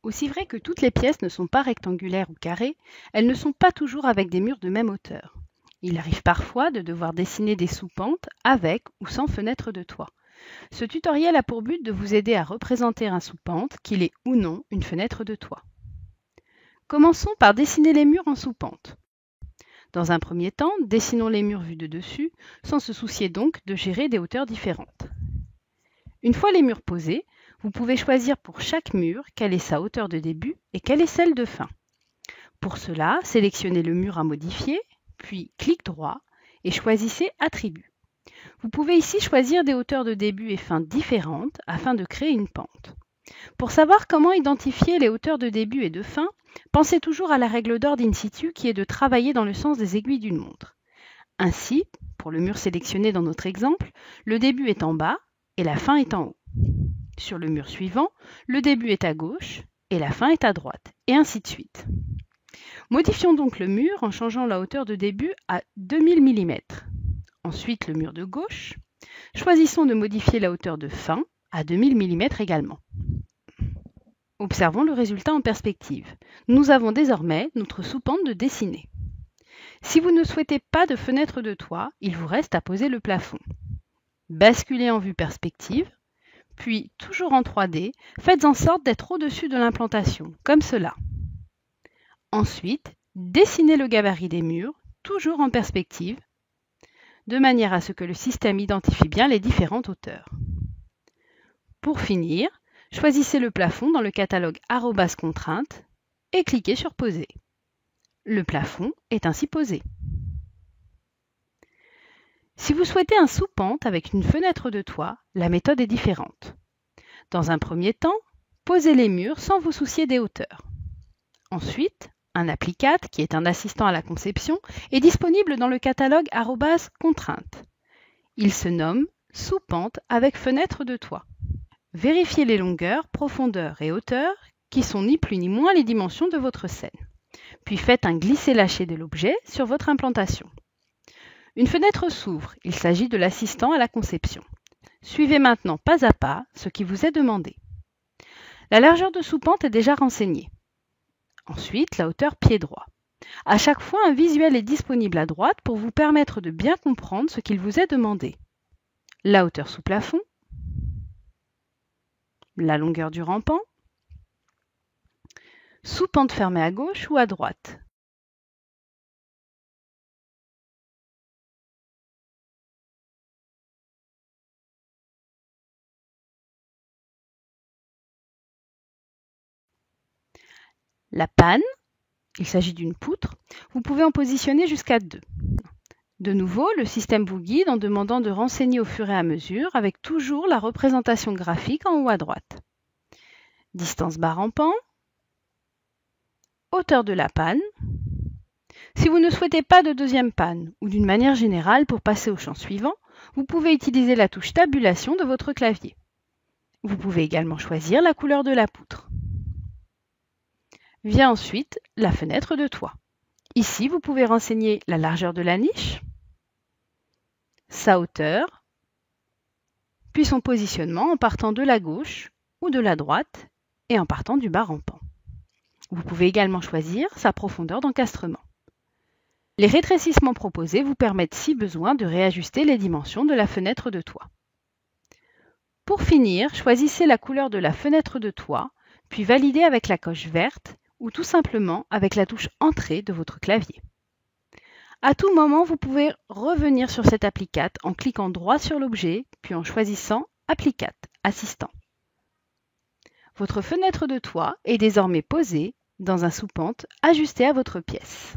Aussi vrai que toutes les pièces ne sont pas rectangulaires ou carrées, elles ne sont pas toujours avec des murs de même hauteur. Il arrive parfois de devoir dessiner des sous-pentes avec ou sans fenêtre de toit. Ce tutoriel a pour but de vous aider à représenter un sous-pente, qu'il ait ou non une fenêtre de toit. Commençons par dessiner les murs en sous-pente. Dans un premier temps, dessinons les murs vus de dessus, sans se soucier donc de gérer des hauteurs différentes. Une fois les murs posés, vous pouvez choisir pour chaque mur quelle est sa hauteur de début et quelle est celle de fin. Pour cela, sélectionnez le mur à modifier, puis clic droit et choisissez Attributs. Vous pouvez ici choisir des hauteurs de début et fin différentes afin de créer une pente. Pour savoir comment identifier les hauteurs de début et de fin, pensez toujours à la règle d'or d'in situ qui est de travailler dans le sens des aiguilles d'une montre. Ainsi, pour le mur sélectionné dans notre exemple, le début est en bas et la fin est en haut. Sur le mur suivant, le début est à gauche et la fin est à droite, et ainsi de suite. Modifions donc le mur en changeant la hauteur de début à 2000 mm. Ensuite, le mur de gauche. Choisissons de modifier la hauteur de fin à 2000 mm également. Observons le résultat en perspective. Nous avons désormais notre sous-pente de dessiner. Si vous ne souhaitez pas de fenêtre de toit, il vous reste à poser le plafond. Basculez en vue perspective, puis toujours en 3D, faites en sorte d'être au-dessus de l'implantation, comme cela. Ensuite, dessinez le gabarit des murs, toujours en perspective, de manière à ce que le système identifie bien les différentes hauteurs. Pour finir, choisissez le plafond dans le catalogue @contrainte et cliquez sur Poser. Le plafond est ainsi posé. Si vous souhaitez un sous-pente avec une fenêtre de toit, la méthode est différente. Dans un premier temps, posez les murs sans vous soucier des hauteurs. Ensuite, un applicat, qui est un assistant à la conception, est disponible dans le catalogue @contrainte. Il se nomme Sous-pente avec fenêtre de toit. Vérifiez les longueurs, profondeurs et hauteurs, qui sont ni plus ni moins les dimensions de votre scène. Puis faites un glisser-lâcher de l'objet sur votre implantation. Une fenêtre s'ouvre, il s'agit de l'assistant à la conception. Suivez maintenant pas à pas ce qui vous est demandé. La largeur de sous-pente est déjà renseignée. Ensuite, la hauteur pied droit. À chaque fois, un visuel est disponible à droite pour vous permettre de bien comprendre ce qu'il vous est demandé. La hauteur sous plafond, la longueur du rampant, sous-pente fermée à gauche ou à droite. La panne, il s'agit d'une poutre, vous pouvez en positionner jusqu'à 2. De nouveau, le système vous guide en demandant de renseigner au fur et à mesure avec toujours la représentation graphique en haut à droite. Distance bas rampant, hauteur de la panne. Si vous ne souhaitez pas de deuxième panne ou d'une manière générale pour passer au champ suivant, vous pouvez utiliser la touche tabulation de votre clavier. Vous pouvez également choisir la couleur de la poutre. Vient ensuite la fenêtre de toit. Ici, vous pouvez renseigner la largeur de la niche, sa hauteur, puis son positionnement en partant de la gauche ou de la droite et en partant du bas rampant. Vous pouvez également choisir sa profondeur d'encastrement. Les rétrécissements proposés vous permettent si besoin de réajuster les dimensions de la fenêtre de toit. Pour finir, choisissez la couleur de la fenêtre de toit, puis validez avec la coche verte ou tout simplement avec la touche Entrée de votre clavier. À tout moment, vous pouvez revenir sur cet applicat en cliquant droit sur l'objet, puis en choisissant Applicat, Assistant. Votre fenêtre de toit est désormais posée dans un sous-pente ajusté à votre pièce.